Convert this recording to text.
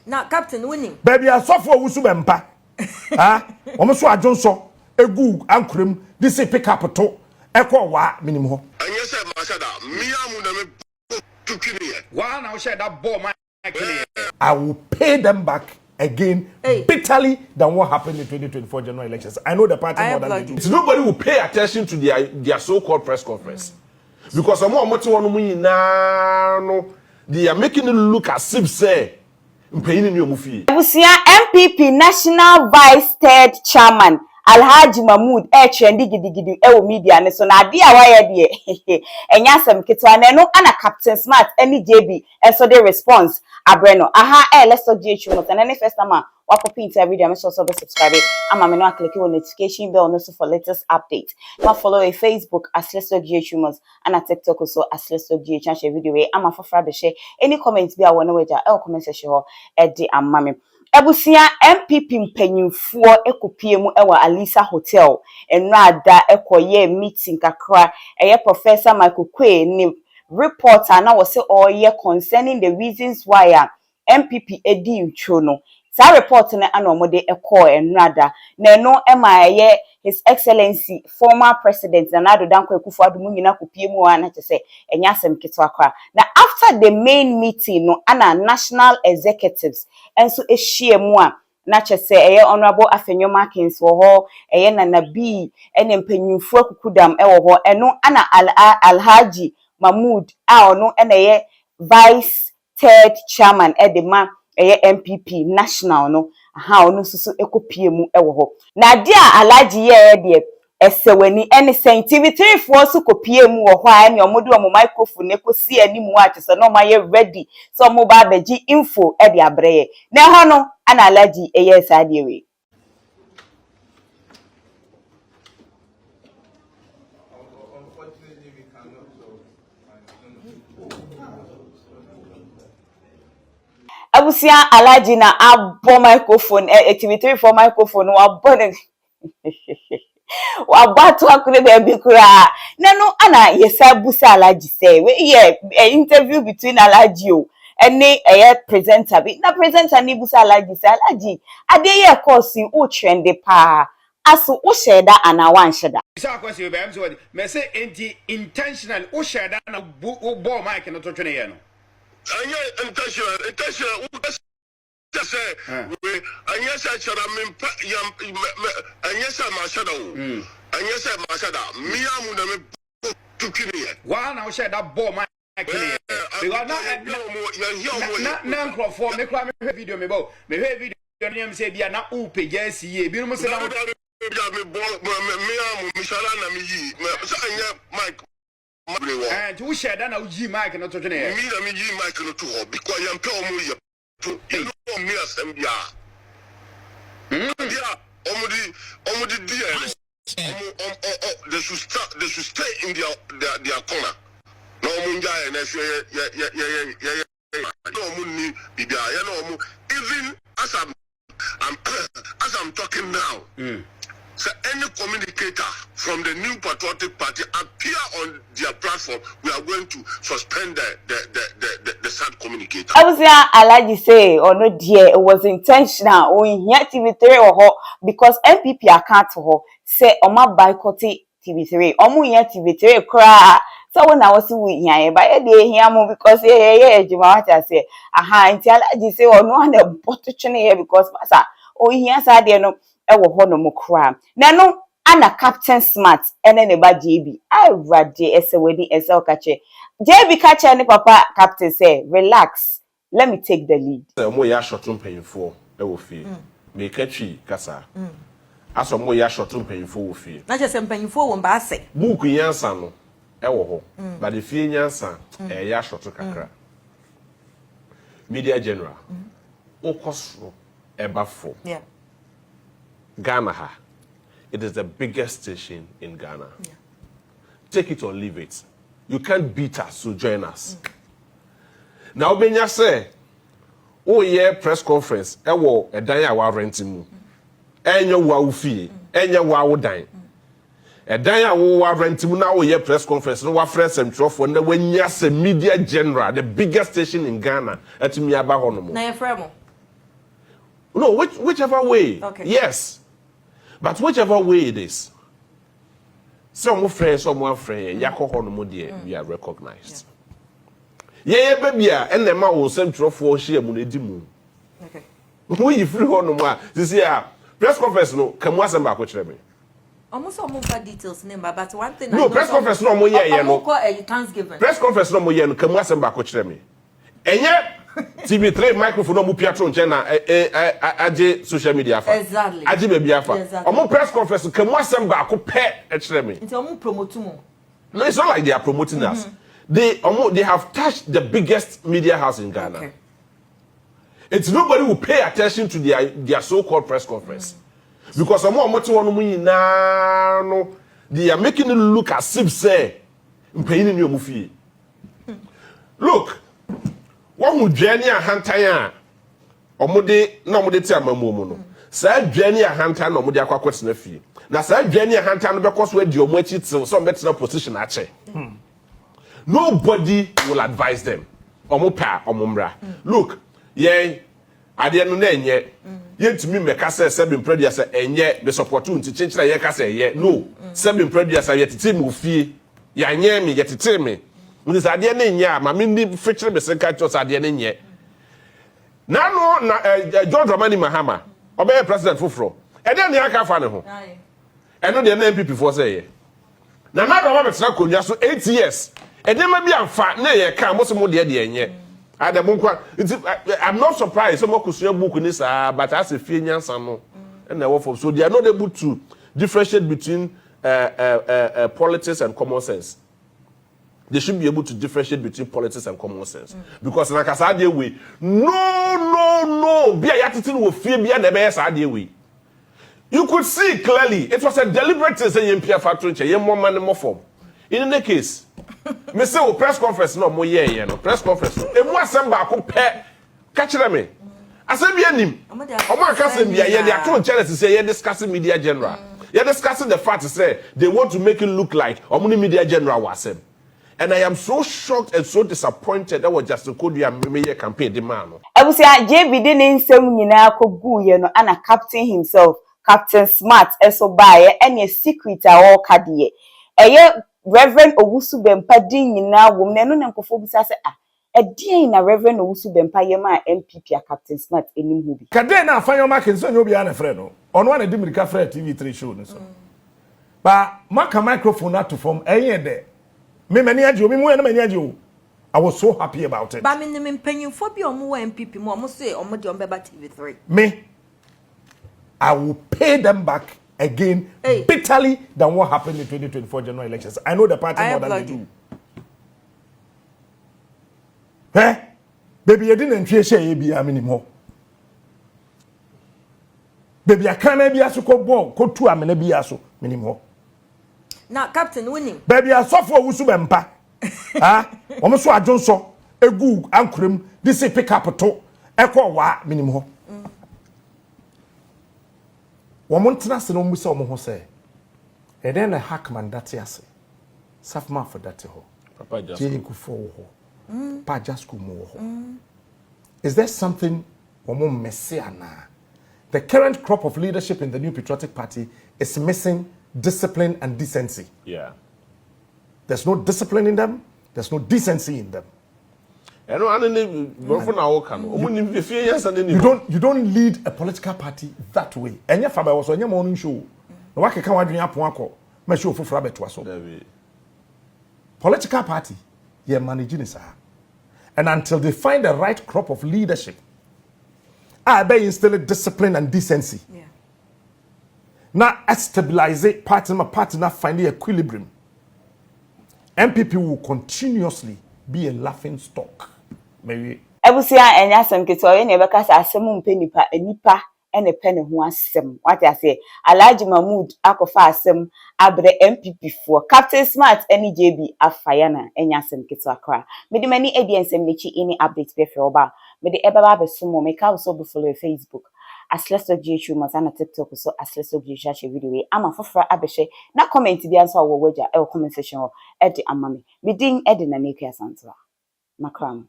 na captain winning baby asofo wusu bempa ha omo so adwonso egu ankrem this pick up to ekọ wa minim ho anya say mashada miamu na me to kini wa na share that ball my kini I will pay them back again bitterly than what happened in 2024 general elections. I know the party more than they do. So nobody will pay attention to their so-called press conference. Because they are making it look as if say Abusia NPP National Vice Third Chairman Alhaji Mahmood ghtrend gidigidi ewo media ne so na ade a waye de enya asem ketwa na no ana Captain Smart any JB so the response abreno aha let's talk ghtrend and any first time wa copy into video make sure so subscribe ama me no click on notification bell no so for latest update ma follow a Facebook as let's talk ghtrend and a TikTok also as let's talk ghtrend share video we ama for be share any comments bi a wona waja comment section ho e de amame Abusia NPP mpanyimfuo ekopie mu ewa Alisa Hotel enrada ekoye meeting kakra eye Professor Michael Kwe ni reporter na wo se oye concerning the reasons why NPP edi ntwo no sa report na anomode eko enrada na no emaye His Excellency former President Nana Danko Akufo-Addo mu nyina kopie mu ana chese enya asem ketwa kwa na after the main meeting no ana national executives enso ehie mu a na chese eye honorable Afenyo Markins wo ho eye Nana B ene mpanyimfu akukudam ewo ho eno ana Alhaji Mahmood a ono ene ye vice third chairman edema eye NPP national no aha ono susu ekopie mu ewo ho na dia Alhaji ye de esewani ene TV3 fo su kopie mu wo ho a ene omodu omo microphone ne kosi animu a tese no maye ready so mo ba beji info e de abreye na ho no ana Alhaji eye saade we Abusia Alhaji na abo microphone TV3 for microphone wa bone wa batu akure be bi kura na no ana yesa busa Alhaji say we here interview between Alhaji o ene presenter bi na presenter ni busa Alhaji say Alhaji ade ye course o trend pa aso o share da ana wan sheda isa kwesi be am so me say intentional o share da na ball mic no to twene ye no anya intentional say we anya say chara me anya say mashada o anya say mashada miamu na me to kini wa na share that ball mic kini because na microphone me kra me video me bo me video nyam say bia na ghpagetv bi no say na me ball miamu mi shala na mi yi so anya mic and who share that now G mic no to twene me na me yi mic no to ho because yam pe omo ye to you know me asem bia dia omudi dia they should stay in their corner no munja na no munni bibia ya no even as I'm talking now so any communicator from the New Patriotic Party appear on their platform, we are going to suspend the sad communicator. Abusia Alhaji say or no dear it was intentional o here TV3 or because NPP account for say oma boycott TV3 omo here TV3 kra so when I was we here but e dey here mo because ejima what I say aha nti Alhaji say or no na botto twene here because masa o here sa de no ewo ho no mo kra na no ana Captain Smart ene ne ba JB awade esewani okache JB catch any papa Captain say relax let me take the lead mo ya shotum payinfo ewo fie me katwi kasa aso mo ya shotum payinfo wo fie na je se mpanyimfo wo mba ase book yansa no ewo ho ba de fie yansa ya shotu kakra media general okosro ebafo yeah Ghana ha. It is the biggest station in Ghana. Yeah. Take it or leave it. You can't beat us, so join us. Now, when you say, oh yeah, press conference, ewo edanya wa rentimu. Enyo wa ufi, enyo wa udai. Edanya wa rentimu na oh yeah, press conference, no wa friends and trophy, and when you say media general, the biggest station in Ghana, etimi aba honomo. Na ye fremo. No, whichever way. Okay. Yes. But whichever way it is. Some friends, someone friend, we are recognized. Yeah, baby, and the man will send to for share munedimu. Okay. We free on one. This year, press conference no, come once and back with me. Almost all more details name, but one thing. No, press conference no more yeah, no. Thanksgiving. Press conference no more yeah, no, come once and back with me. And yet, TV3 microphone no more piatron chena, aje social media fa. Exactly. Aje baby afa. Exactly. Omo press conference come once and back with pay me. It's almost promote more. No, it's not like they are promoting us. They have touched the biggest media house in Ghana. Okay. It's nobody will pay attention to their so-called press conference. Because they are making it look as if say look, one who journey a hantaya omode na omode ti amamuomu no. Say journey a hantaya na omode akwa kwetena fie. Na say journey a hantaya no be koso adi omo achi till some better position ache. Nobody will advise them. Look, yeah, I didn't know yet to me, make us say 7 previous and yet the support to change the yaka yet. No, 7 previous yet to team with fee. Ya near me, yet to tell me. With this idea, ya, my mini feature the second to idea yet. Now, no, John Dramani Mahama, obey President Fufro. And then the Aka Fanaho. And not the NPP for say. Now, not so 8 years. And then maybe I'm fat, nay, I can't most more dear dear. I'm not surprised. Some could see a book in this, but as a female son, and they were so they are not able to differentiate between politics and common sense. They should be able to differentiate between politics and common sense. Because like I said, way, no, be a attitude with fear be the best idea way. You could see clearly it was a deliberate thing in Pierre Factory, more money, more form. In any case, me say o press conference no mo ye no press conference e mu asem ba ko pe ka kire me asem bi anim omo aka asem bi ye dey ato nchele say ye discussing media general ye discussing the fact say they want to make it look like omo media general was asem. And I am so shocked and so disappointed that was just Kodua Meye campaign the man no Ebusia JB de ne nsem nyina akogu ye no ana captain himself Captain Smart eso bae any secret a all kade eye Reverend Owusu Bempa din nyina wom na no nkofo bisa se edien na Reverend Owusu Bempa ye ma NPP a Captain Smart enim hu bi kade na afanyo market so nyobi ya na frɛ no ono na dimirika frɛ TV3 show no so ba maka microphone out to form de me mani ajo me mu na mani ajo I was so happy about it ba me ne mpanyimfo bi omo NPP mu omo say omo de ombeba TV3 me I will pay them back again bitterly than what happened in 2024 general elections. I know the party more than they do. Baby, you didn't share ye be anymore. Baby, I can't be a so called go to a menebiaso minimum. Now, Captain winning. Baby, I saw for Usubempa. Almost what I don't saw a goo and this is pick up a toe, echo wa minimum. Womontra se no musa omo ho se e den na hackman date ase safma for date ho papa just go pa just go mo ho is there something womo messiana the current crop of leadership in the New Patriotic Party is missing discipline and decency. There's no discipline in them, there's no decency in them. You don't lead a political party that way. Enya Faba was on your morning show. No one can come me show for Frabeto. Political party, you're managing this. And until they find the right crop of leadership, I bet instill discipline and decency. Yeah. Now stabilize it, partner find the equilibrium. NPP will continuously be a laughing stock. Maybe Ebusia enya sem keto ye ne beka sa asem mpe nipa ene pe ne ho asem what I say Alhaji Mahmood akofa asem abre NPP for Captain Smart ene JB afaya na enya sem keto akra me de mani ediensem nechi any update be for oba me de ebaba be sumo me ka so be follow Facebook asleso ghtrends na TikTok so asleso ghtrends video ama fofora abehwe na comment bi anso wo waja e comment section e de amame me din e de na nekua santoa makram